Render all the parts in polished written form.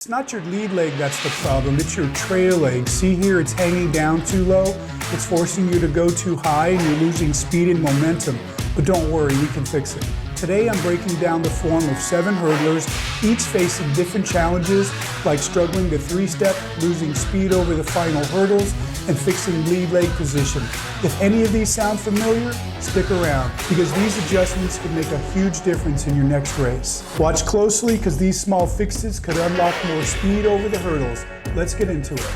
It's not your lead leg that's the problem, it's your trail leg. See here, it's hanging down too low. It's forcing you to go too high and you're losing speed and momentum. But don't worry, we can fix it. Today I'm breaking down the form of 7 hurdlers, each facing different challenges like struggling to 3-step, losing speed over the final hurdles, and fixing lead leg position. If any of these sound familiar, stick around because these adjustments could make a huge difference in your next race. Watch closely because these small fixes could unlock more speed over the hurdles. Let's get into it.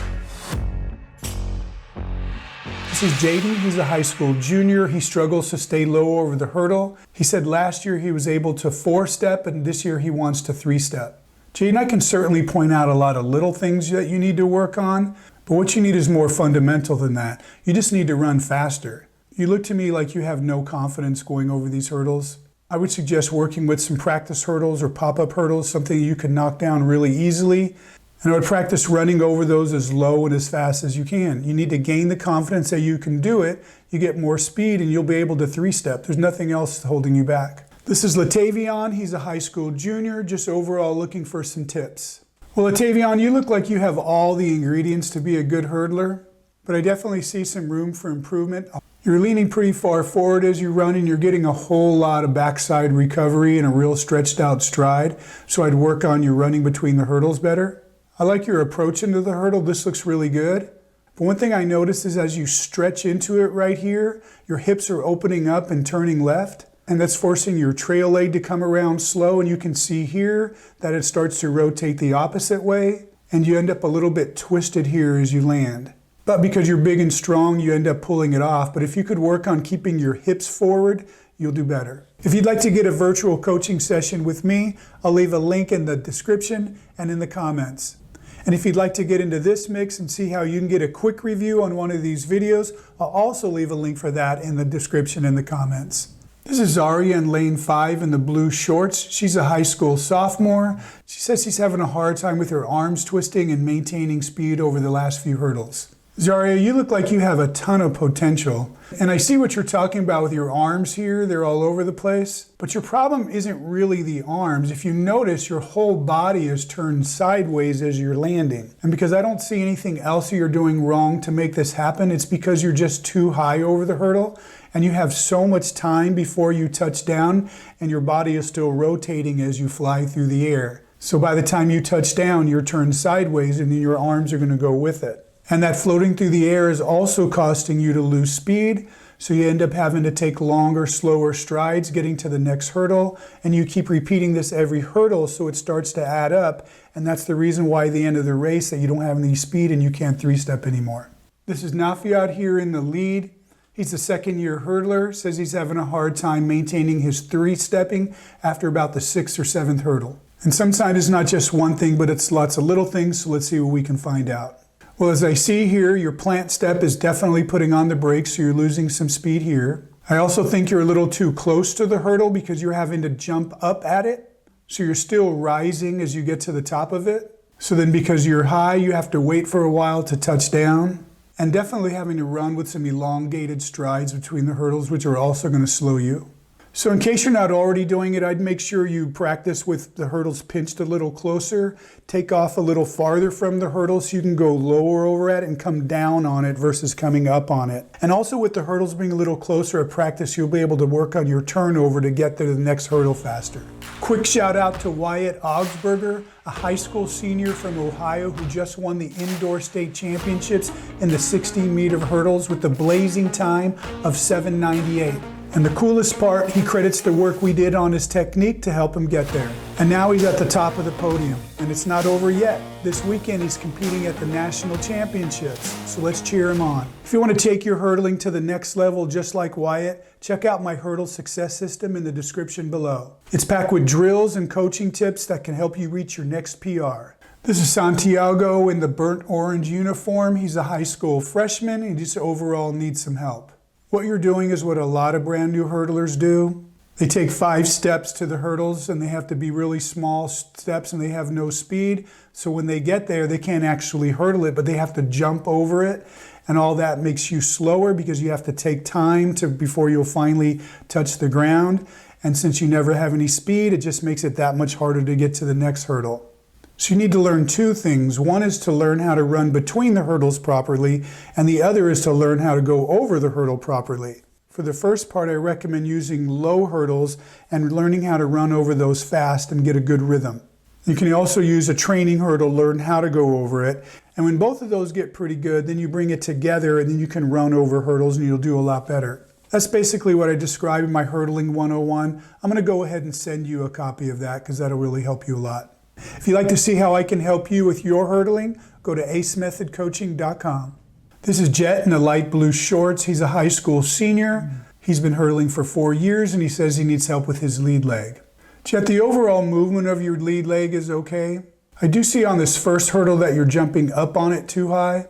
This is Jayden. He's a high school junior. He struggles to stay low over the hurdle. He said last year he was able to 4-step and this year he wants to 3-step. Jayden, I can certainly point out a lot of little things that you need to work on, but what you need is more fundamental than that. You just need to run faster. You look to me like you have no confidence going over these hurdles. I would suggest working with some practice hurdles or pop-up hurdles, something you can knock down really easily. And I would practice running over those as low and as fast as you can. You need to gain the confidence that you can do it. You get more speed and you'll be able to 3-step. There's nothing else holding you back. This is Latayvian. He's a high school junior, just overall looking for some tips. Well, Latayvian, you look like you have all the ingredients to be a good hurdler, but I definitely see some room for improvement. You're leaning pretty far forward as you run and you're getting a whole lot of backside recovery and a real stretched out stride. So I'd work on your running between the hurdles better. I like your approach into the hurdle. This looks really good. But one thing I noticed is as you stretch into it right here, your hips are opening up and turning left. And that's forcing your trail leg to come around slow. And you can see here that it starts to rotate the opposite way. And you end up a little bit twisted here as you land. But because you're big and strong, you end up pulling it off. But if you could work on keeping your hips forward, you'll do better. If you'd like to get a virtual coaching session with me, I'll leave a link in the description and in the comments. And if you'd like to get into this mix and see how you can get a quick review on one of these videos, I'll also leave a link for that in the description and the comments. This is Zaria in lane 5 in the blue shorts. She's a high school sophomore. She says she's having a hard time with her arms twisting and maintaining speed over the last few hurdles. Zaria, you look like you have a ton of potential. And I see what you're talking about with your arms here. They're all over the place. But your problem isn't really the arms. If you notice, your whole body is turned sideways as you're landing. And because I don't see anything else you're doing wrong to make this happen, it's because you're just too high over the hurdle. And you have so much time before you touch down, and your body is still rotating as you fly through the air. So by the time you touch down, you're turned sideways and your arms are going to go with it. And that floating through the air is also costing you to lose speed. So you end up having to take longer, slower strides getting to the next hurdle. And you keep repeating this every hurdle so it starts to add up. And that's the reason why at the end of the race that you don't have any speed and you can't 3-step anymore. This is Nafyad here in the lead. He's a second-year hurdler, says he's having a hard time maintaining his 3-stepping after about the 6th or 7th hurdle. And sometimes it's not just one thing, but it's lots of little things, so let's see what we can find out. Well, as I see here, your plant step is definitely putting on the brakes, so you're losing some speed here. I also think you're a little too close to the hurdle because you're having to jump up at it, so you're still rising as you get to the top of it. So then because you're high, you have to wait for a while to touch down. And definitely having to run with some elongated strides between the hurdles, which are also going to slow you. So in case you're not already doing it, I'd make sure you practice with the hurdles pinched a little closer, take off a little farther from the hurdle so you can go lower over it and come down on it versus coming up on it. And also with the hurdles being a little closer at practice, you'll be able to work on your turnover to get to the next hurdle faster. Quick shout out to Wyatt Augsburger, a high school senior from Ohio who just won the indoor state championships in the 16-meter hurdles with the blazing time of 7:98. And the coolest part, he credits the work we did on his technique to help him get there. And now he's at the top of the podium. And it's not over yet. This weekend he's competing at the national championships. So let's cheer him on. If you want to take your hurdling to the next level just like Wyatt, check out my hurdle success system in the description below. It's packed with drills and coaching tips that can help you reach your next PR. This is Santiago in the burnt orange uniform. He's a high school freshman. He just overall needs some help. What you're doing is what a lot of brand new hurdlers do. They take 5 steps to the hurdles and they have to be really small steps and they have no speed. So when they get there, they can't actually hurdle it, but they have to jump over it. And all that makes you slower because you have to take time before you'll finally touch the ground. And since you never have any speed, it just makes it that much harder to get to the next hurdle. So you need to learn two things. One is to learn how to run between the hurdles properly, and the other is to learn how to go over the hurdle properly. For the first part, I recommend using low hurdles and learning how to run over those fast and get a good rhythm. You can also use a training hurdle, learn how to go over it. And when both of those get pretty good, then you bring it together and then you can run over hurdles and you'll do a lot better. That's basically what I describe in my Hurdling 101. I'm going to go ahead and send you a copy of that because that'll really help you a lot. If you'd like to see how I can help you with your hurdling, go to acemethodcoaching.com. This is Jett in the light blue shorts. He's a high school senior. He's been hurdling for 4 years and he says he needs help with his lead leg. Jett, the overall movement of your lead leg is okay. I do see on this first hurdle that you're jumping up on it too high,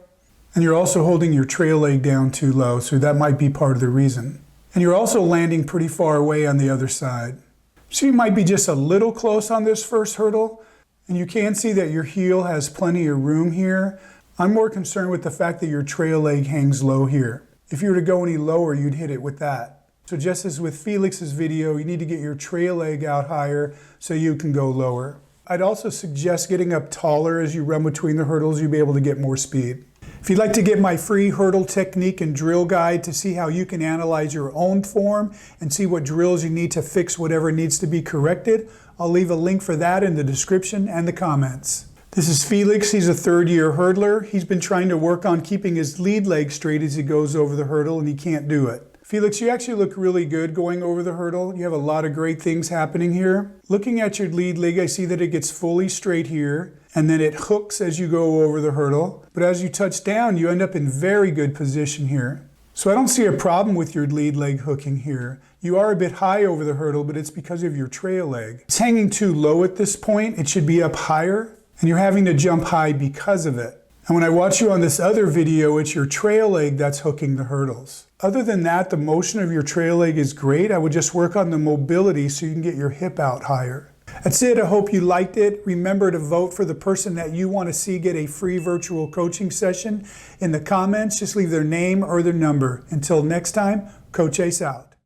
and you're also holding your trail leg down too low, so that might be part of the reason. And you're also landing pretty far away on the other side. So you might be just a little close on this first hurdle, and you can see that your heel has plenty of room here. I'm more concerned with the fact that your trail leg hangs low here. If you were to go any lower, you'd hit it with that. So just as with Felix's video, you need to get your trail leg out higher so you can go lower. I'd also suggest getting up taller as you run between the hurdles. You'll be able to get more speed. If you'd like to get my free hurdle technique and drill guide to see how you can analyze your own form and see what drills you need to fix whatever needs to be corrected, I'll leave a link for that in the description and the comments. This is Felix. He's a third-year hurdler. He's been trying to work on keeping his lead leg straight as he goes over the hurdle, and he can't do it. Felix, you actually look really good going over the hurdle. You have a lot of great things happening here. Looking at your lead leg, I see that it gets fully straight here, and then it hooks as you go over the hurdle. But as you touch down, you end up in very good position here. So I don't see a problem with your lead leg hooking here. You are a bit high over the hurdle, but it's because of your trail leg. It's hanging too low at this point. It should be up higher, and you're having to jump high because of it. And when I watch you on this other video, it's your trail leg that's hooking the hurdles. Other than that, the motion of your trail leg is great. I would just work on the mobility so you can get your hip out higher. That's it. I hope you liked it. Remember to vote for the person that you want to see get a free virtual coaching session. In the comments, just leave their name or their number. Until next time, Coach Ace out.